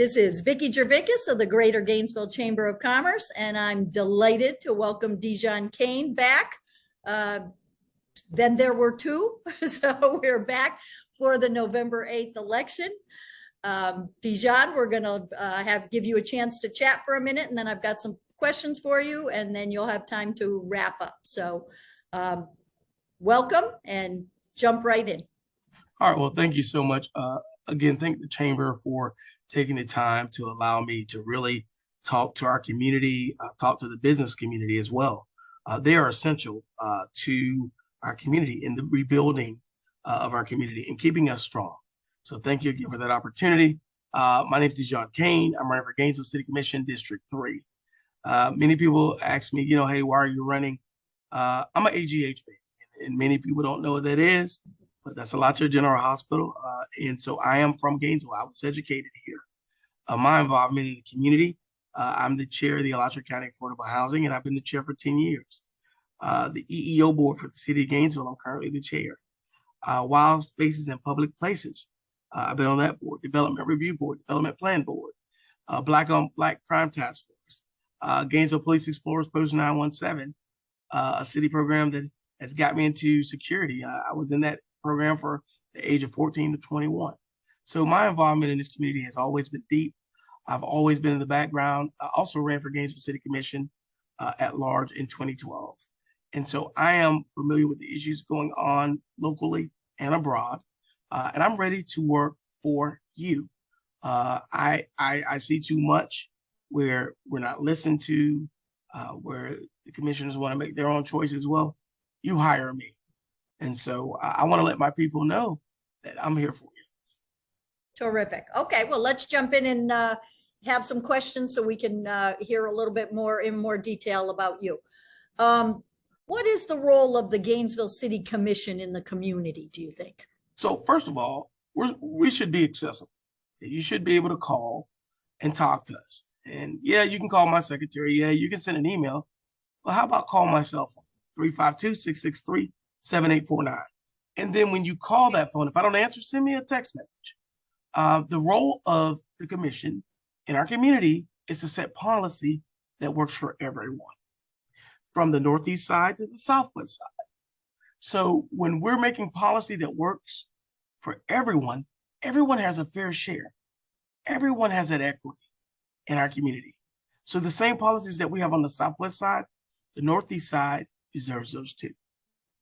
This is Vicki Gervais of the Greater Gainesville Chamber of Commerce, and I'm delighted to welcome DeJeon Cain back. Then there were two, so we're back for the November 8th election. DeJeon, we're going to give you a chance to chat for a minute, and then I've got some questions for you, and then you'll have time to wrap up. So welcome and jump right in. All right. Well, thank you so much. Again, thank the Chamber for taking the time to allow me to really talk to our community, talk to the business community as well. They are essential to our community in the rebuilding of our community and keeping us strong. So thank you again for that opportunity. My name is DeJeon Cain. I'm running for Gainesville City Commission District 3. Many people ask me, hey, why are you running? I'm an AGH baby, and many people don't know what that is. But that's Alachua General Hospital. And so I am from Gainesville. I was educated here. My involvement in the community, I'm the chair of the Alachua County Affordable Housing, and I've been the chair for 10 years. The EEO board for the city of Gainesville, I'm currently the chair. Wild Spaces in Public Places, I've been on that board. Development Review Board, Development Plan Board, Black on Black Crime Task Force, Gainesville Police Explorers Post 917, a city program that has got me into security. I was in that program for the age of 14 to 21. So my involvement in this community has always been deep. I've always been in the background. I also ran for Gainesville City Commission at large in 2012. And so I am familiar with the issues going on locally and abroad. And I'm ready to work for you. I see too much where we're not listened to, where the commissioners want to make their own choices. Well, you hire me. And so I want to let my people know that I'm here for you. Terrific. Okay, well, let's jump in and have some questions so we can hear a little bit more in more detail about you. What is the role of the Gainesville City Commission in the community, do you think? So first of all, we should be accessible. You should be able to call and talk to us. And yeah, you can call my secretary. Yeah, you can send an email. Well, how about call my cell phone, 352-663-7849. And then when you call that phone, if I don't answer, send me a text message. The role of the commission in our community is to set policy that works for everyone, from the northeast side to the southwest side. So when we're making policy that works for everyone, everyone has a fair share. Everyone has that equity in our community. So the same policies that we have on the southwest side, the northeast side deserves those too.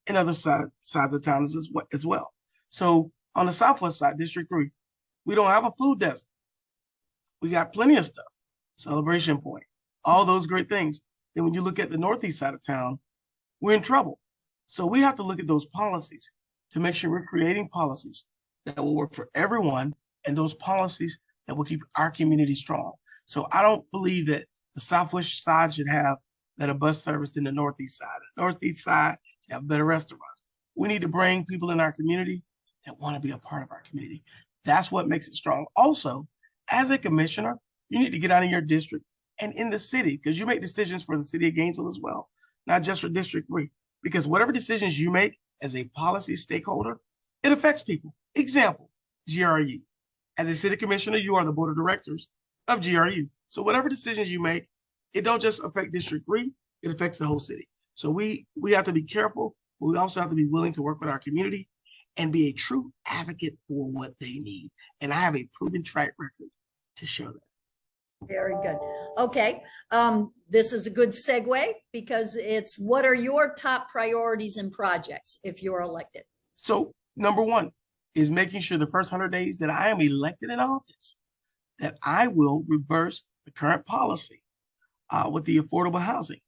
And other sides of town as well. So on the southwest side, District 3, we don't have a food desert. We got plenty of stuff. Celebration Point, all those great things. Then when you look at the northeast side of town, we're in trouble. So we have to look at those policies to make sure we're creating policies that will work for everyone and those policies that will keep our community strong. So I don't believe that the southwest side should have better bus service than the northeast side. The northeast side should have better restaurants. We need to bring people in our community that want to be a part of our community. That's what makes it strong. Also, as a commissioner, you need to get out of your district and in the city, because you make decisions for the city of Gainesville as well, not just for District 3. Because whatever decisions you make as a policy stakeholder, it affects people. Example, GRU. As a city commissioner, you are the board of directors of GRU. So whatever decisions you make, it don't just affect District 3, it affects the whole city. So we have to be careful, but we also have to be willing to work with our community and be a true advocate for what they need. And I have a proven track record to show that. Very good. Okay. This is a good segue because it's what are your top priorities and projects if you're elected? So number one is making sure the first 100 days that I am elected in office, that I will reverse the current policy with the affordable housing,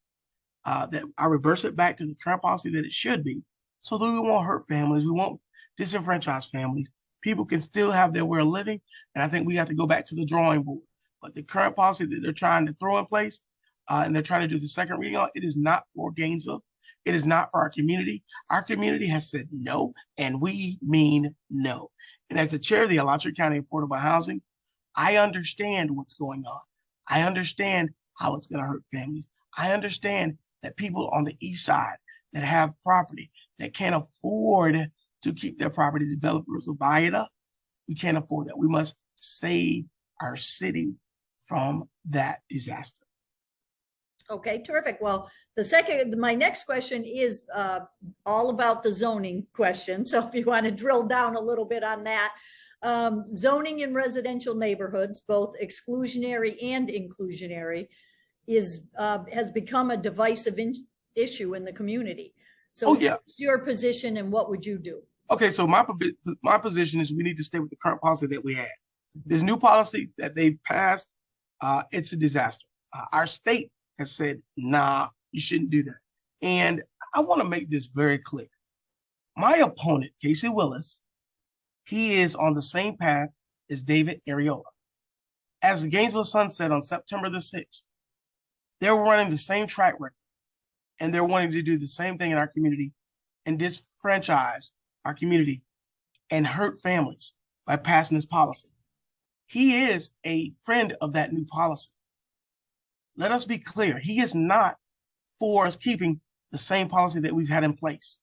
that I reverse it back to the current policy that it should be, so that we won't hurt families, we won't disenfranchise families. People can still have their way of living, and I think we have to go back to the drawing board. But the current policy that they're trying to throw in place, and they're trying to do the second reading on, it is not for Gainesville. It is not for our community. Our community has said no, and we mean no. And as the chair of the Alachua County Affordable Housing, I understand what's going on. I understand how it's going to hurt families. I understand that people on the east side that have property that can't afford to keep their property, developers will buy it up. We can't afford that. We must save our city from that disaster. Okay, terrific. Well, my next question is all about the zoning question. So if you want to drill down a little bit on that, zoning in residential neighborhoods, both exclusionary and inclusionary, has become a divisive issue in the community. So Oh, yeah. what's your position and what would you do? Okay, so my position is we need to stay with the current policy that we had. This new policy that they've passed, it's a disaster. Our state has said, nah, you shouldn't do that. And I want to make this very clear. My opponent, Casey Willis, he is on the same path as David Ariola. As the Gainesville Sun said on September the 6th, they're running the same track record and they're wanting to do the same thing in our community and disfranchise our community and hurt families by passing this policy. He is a friend of that new policy. Let us be clear. He is not for us keeping the same policy that we've had in place.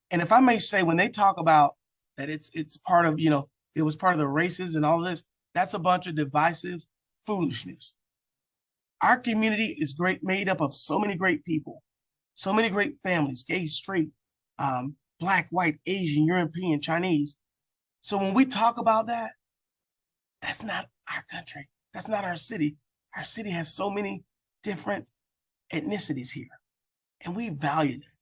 And if I may say, when they talk about that it's part of, it was part of the races and all of this, that's a bunch of divisive foolishness. Our community is made up of so many great people, so many great families, gay, straight, Black, white, Asian, European, Chinese. So when we talk about that, that's not our country. That's not our city. Our city has so many different ethnicities here, and we value that.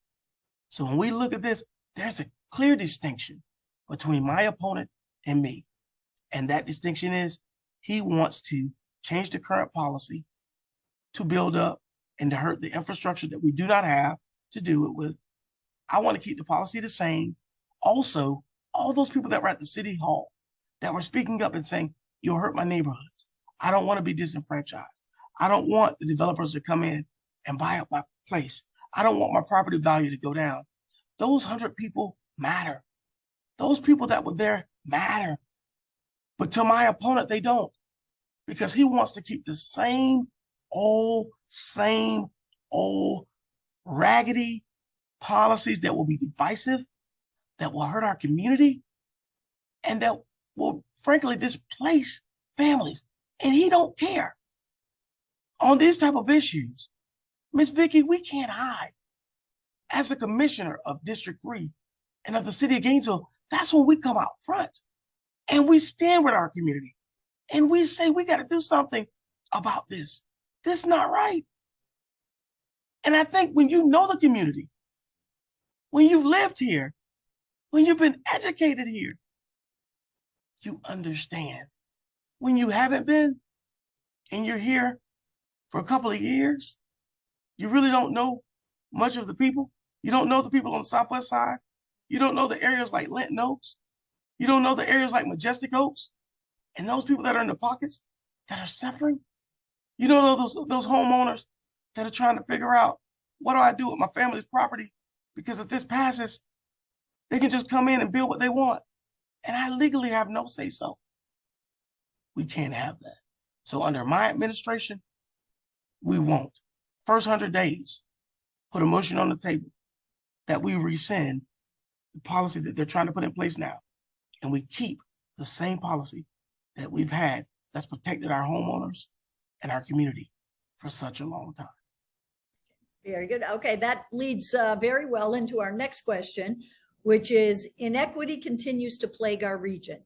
So when we look at this, there's a clear distinction between my opponent and me. And that distinction is he wants to change the current policy to build up and to hurt the infrastructure that we do not have to do it with. I want to keep the policy the same. Also, all those people that were at the city hall that were speaking up and saying, you'll hurt my neighborhoods. I don't want to be disenfranchised. I don't want the developers to come in and buy up my place. I don't want my property value to go down. Those 100 people matter. Those people that were there matter. But to my opponent, they don't, because he wants to keep the same old raggedy policies that will be divisive, that will hurt our community, and that will frankly displace families. And he don't care. On these type of issues, Miss Vicki, we can't hide. As a commissioner of District 3 and of the city of Gainesville, that's when we come out front and we stand with our community and we say, we got to do something about this. This is not right. And I think when you know the community, when you've lived here, when you've been educated here, you understand. When you haven't been and you're here for a couple of years, you really don't know much of the people. You don't know the people on the Southwest side. You don't know the areas like Linton Oaks. You don't know the areas like Majestic Oaks and those people that are in the pockets that are suffering. You don't know those homeowners that are trying to figure out, what do I do with my family's property? Because if this passes, they can just come in and build what they want. And I legally have no say so. We can't have that. So under my administration, we won't. First 100 days, put a motion on the table that we rescind the policy that they're trying to put in place now. And we keep the same policy that we've had that's protected our homeowners and our community for such a long time. Very good. Okay, that leads very well into our next question, which is inequity continues to plague our region.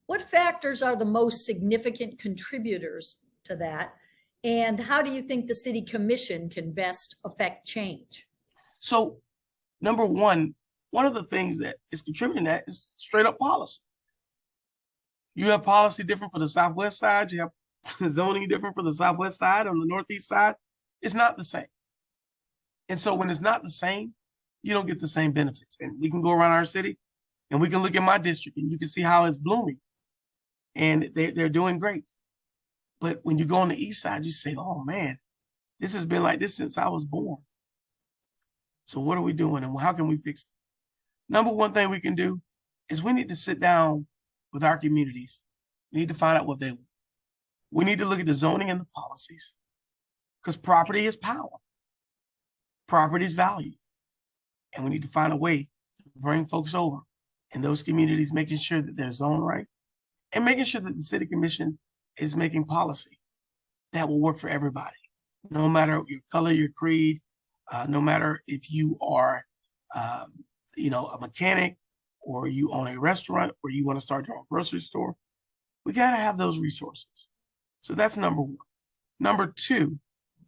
What factors are the most significant contributors to that? And how do you think the city commission can best affect change? So, number one of the things that is contributing to that is straight up policy. You have policy different for the Southwest side. You have zoning different for the Southwest side. On the Northeast side, it's not the same. And so when it's not the same, you don't get the same benefits. And we can go around our city and we can look at my district and you can see how it's blooming. And they're doing great. But when you go on the east side, you say, oh man, this has been like this since I was born. So what are we doing and how can we fix it? Number one thing we can do is we need to sit down with our communities. We need to find out what they want. We need to look at the zoning and the policies, because property is power. Property is value. And we need to find a way to bring folks over in those communities, making sure that they're zoned right and making sure that the city commission is making policy that will work for everybody, no matter your color, your creed, no matter if you are, a mechanic, or you own a restaurant, or you want to start your own grocery store. We got to have those resources. So that's number one. Number two,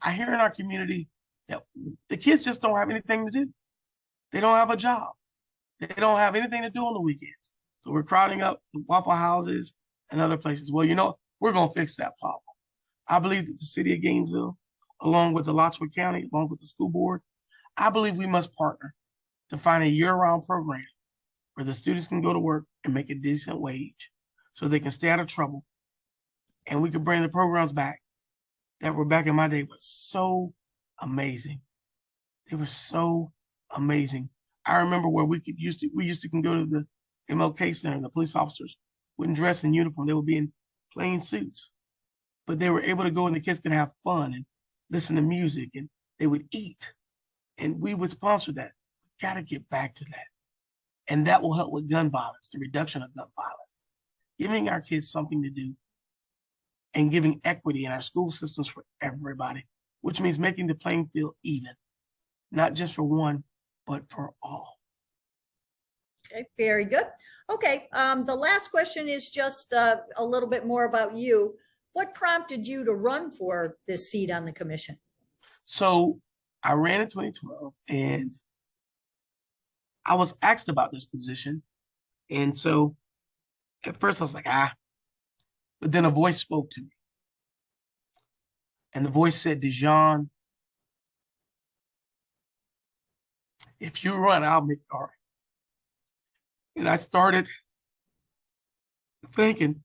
I hear in our community that the kids just don't have anything to do. They don't have a job. They don't have anything to do on the weekends. So we're crowding up the Waffle Houses and other places. Well, we're going to fix that problem. I believe that the city of Gainesville, along with the Alachua County, along with the school board, I believe we must partner to find a year-round program where the students can go to work and make a decent wage so they can stay out of trouble. And we can bring the programs back that were back in my day was so amazing. They were so amazing. I remember where we used to can go to the MLK Center. The police officers wouldn't dress in uniform. They would be in plain suits, but they were able to go and the kids could have fun and listen to music and they would eat. And we would sponsor that. We got to get back to that. And that will help with gun violence, the reduction of gun violence, giving our kids something to do and giving equity in our school systems for everybody, which means making the playing field even, not just for one, but for all. Okay, very good. Okay, the last question is just a little bit more about you. What prompted you to run for this seat on the commission? So I ran in 2012 and I was asked about this position. And so at first I was like, but then a voice spoke to me. And the voice said, DeJeon, if you run, I'll make it all right. And I started thinking,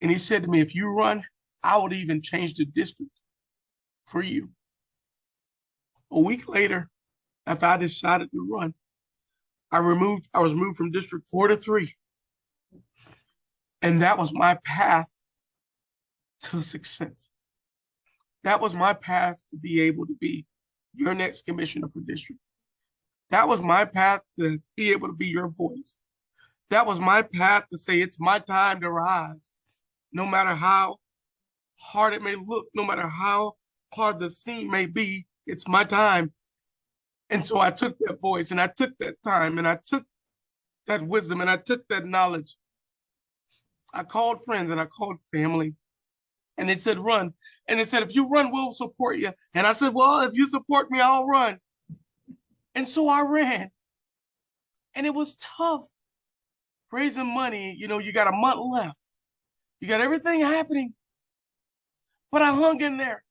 and he said to me, if you run, I would even change the district for you. A week later, after I decided to run, I was moved from District 4 to 3. And that was my path to success. That was my path to be able to be your next commissioner for district. That was my path to be able to be your voice. That was my path to say, it's my time to rise. No matter how hard it may look, no matter how hard the scene may be, it's my time. And so I took that voice and I took that time and I took that wisdom and I took that knowledge. I called friends and I called family and they said, run. And they said, if you run, we'll support you. And I said, well, if you support me, I'll run. And so I ran. And it was tough raising money. You got a month left. You got everything happening. But I hung in there.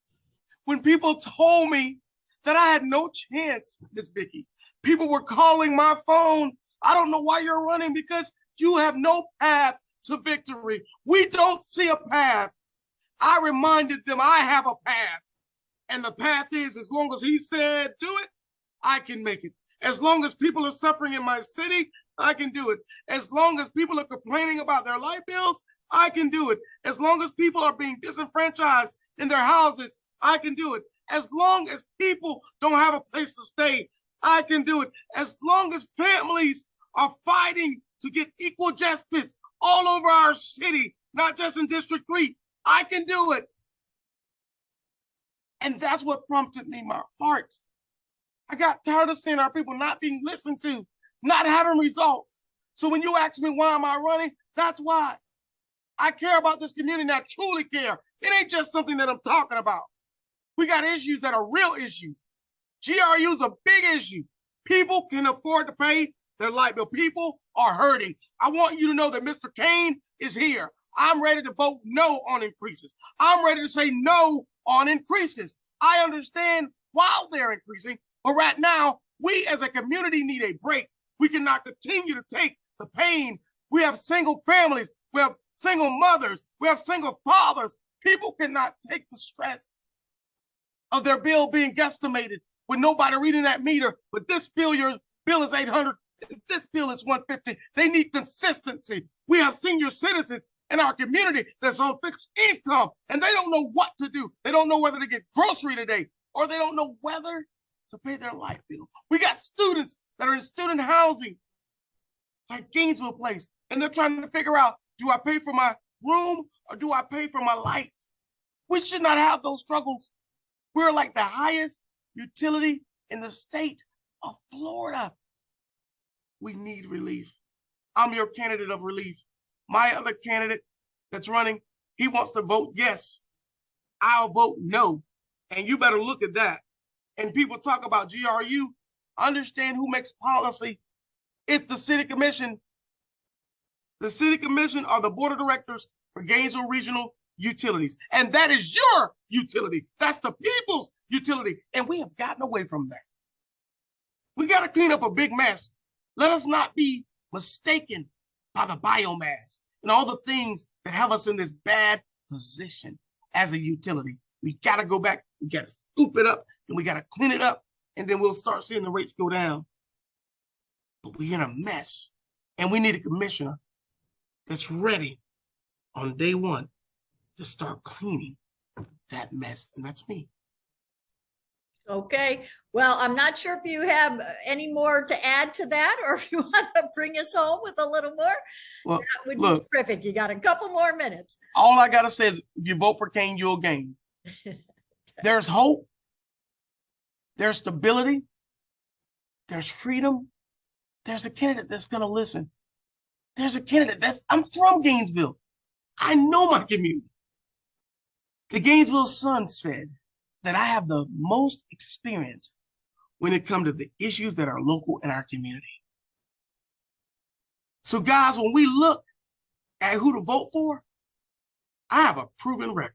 When people told me that I had no chance, Miss Vicki, people were calling my phone. I don't know why you're running, because you have no path to victory. We don't see a path. I reminded them I have a path. And the path is, as long as he said, do it, I can make it. As long as people are suffering in my city, I can do it. As long as people are complaining about their light bills, I can do it. As long as people are being disenfranchised in their houses, I can do it. As long as people don't have a place to stay, I can do it. As long as families are fighting to get equal justice all over our city, not just in District 3, I can do it. And that's what prompted me, my heart. I got tired of seeing our people not being listened to, not having results. So when you ask me why am I running, that's why. I care about this community and I truly care. It ain't just something that I'm talking about. We got issues that are real issues. GRU is a big issue. People can afford to pay their light bill. People are hurting. I want you to know that Mr. Cain is here. I'm ready to vote no on increases. I'm ready to say no on increases. I understand while they're increasing, but right now, we as a community need a break. We cannot continue to take the pain. We have single families. We have single mothers. We have single fathers. People cannot take the stress of their bill being guesstimated with nobody reading that meter. But this bill, your bill is $800. This bill is $150. They need consistency. We have senior citizens in our community that's on fixed income, and they don't know what to do. They don't know whether to get grocery today, or they don't know whether to pay their light bill. We got students that are in student housing, like Gainesville Place, and they're trying to figure out, do I pay for my room or do I pay for my lights? We should not have those struggles. We're like the highest utility in the state of Florida. We need relief. I'm your candidate of relief. My other candidate that's running, he wants to vote yes. I'll vote no. And you better look at that. And people talk about GRU. Understand who makes policy. It's the city commission. The city commission are the board of directors for Gainesville Regional Utilities. And that is your utility. That's the people's utility. And we have gotten away from that. We got to clean up a big mess. Let us not be mistaken by the biomass and all the things that have us in this bad position as a utility. We got to go back. We got to scoop it up and we got to clean it up. And then we'll start seeing the rates go down. But we're in a mess. And we need a commissioner that's ready on day one to start cleaning that mess. And that's me. Okay. Well, I'm not sure if you have any more to add to that or if you want to bring us home with a little more. Well, that would look, be terrific. You got a couple more minutes. All I got to say is if you vote for Cain, you'll gain. There's hope. There's stability. There's freedom. There's a candidate that's going to listen. There's a candidate I'm from Gainesville. I know my community. The Gainesville Sun said that I have the most experience when it comes to the issues that are local in our community. So guys, when we look at who to vote for, I have a proven record.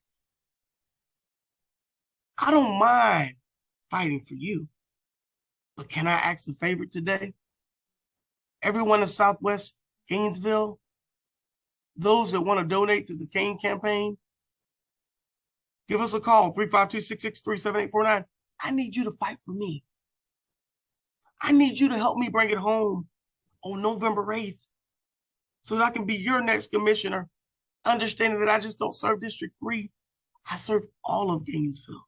I don't mind fighting for you, but can I ask a favor today? Everyone in Southwest Gainesville, those that want to donate to the Cain campaign, give us a call, 352-663-7849. I need you to fight for me. I need you to help me bring it home on November 8th so that I can be your next commissioner, understanding that I just don't serve District 3. I serve all of Gainesville.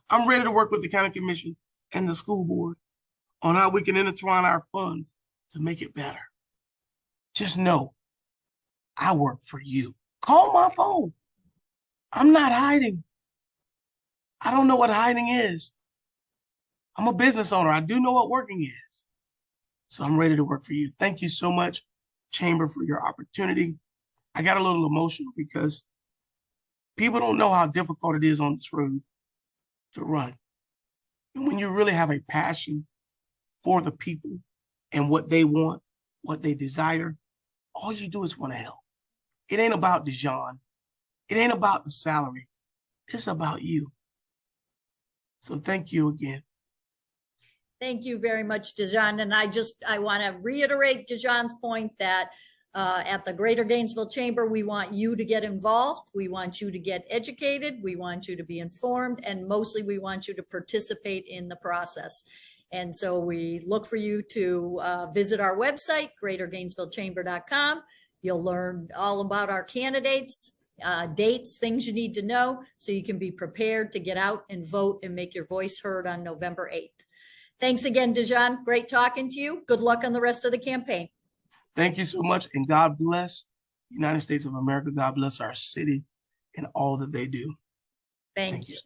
I'm ready to work with the county commission and the school board on how we can intertwine our funds to make it better. Just know, I work for you. Call my phone. I'm not hiding. I don't know what hiding is. I'm a business owner. I do know what working is. So I'm ready to work for you. Thank you so much, Chamber, for your opportunity. I got a little emotional because people don't know how difficult it is on this road to run. And when you really have a passion for the people and what they want, what they desire, all you do is want to help. It ain't about DeJeon. It ain't about the salary. It's about you. So thank you again. Thank you very much, DeJeon. And I want to reiterate DeJeon's point that at the Greater Gainesville Chamber, we want you to get involved. We want you to get educated. We want you to be informed. And mostly we want you to participate in the process. And so we look for you to visit our website, greatergainesvillechamber.com. You'll learn all about our candidates, dates, things you need to know so you can be prepared to get out and vote and make your voice heard on November 8th. Thanks again, DeJeon. Great talking to you. Good luck on the rest of the campaign. Thank you so much. And God bless the United States of America. God bless our city and all that they do. Thank you.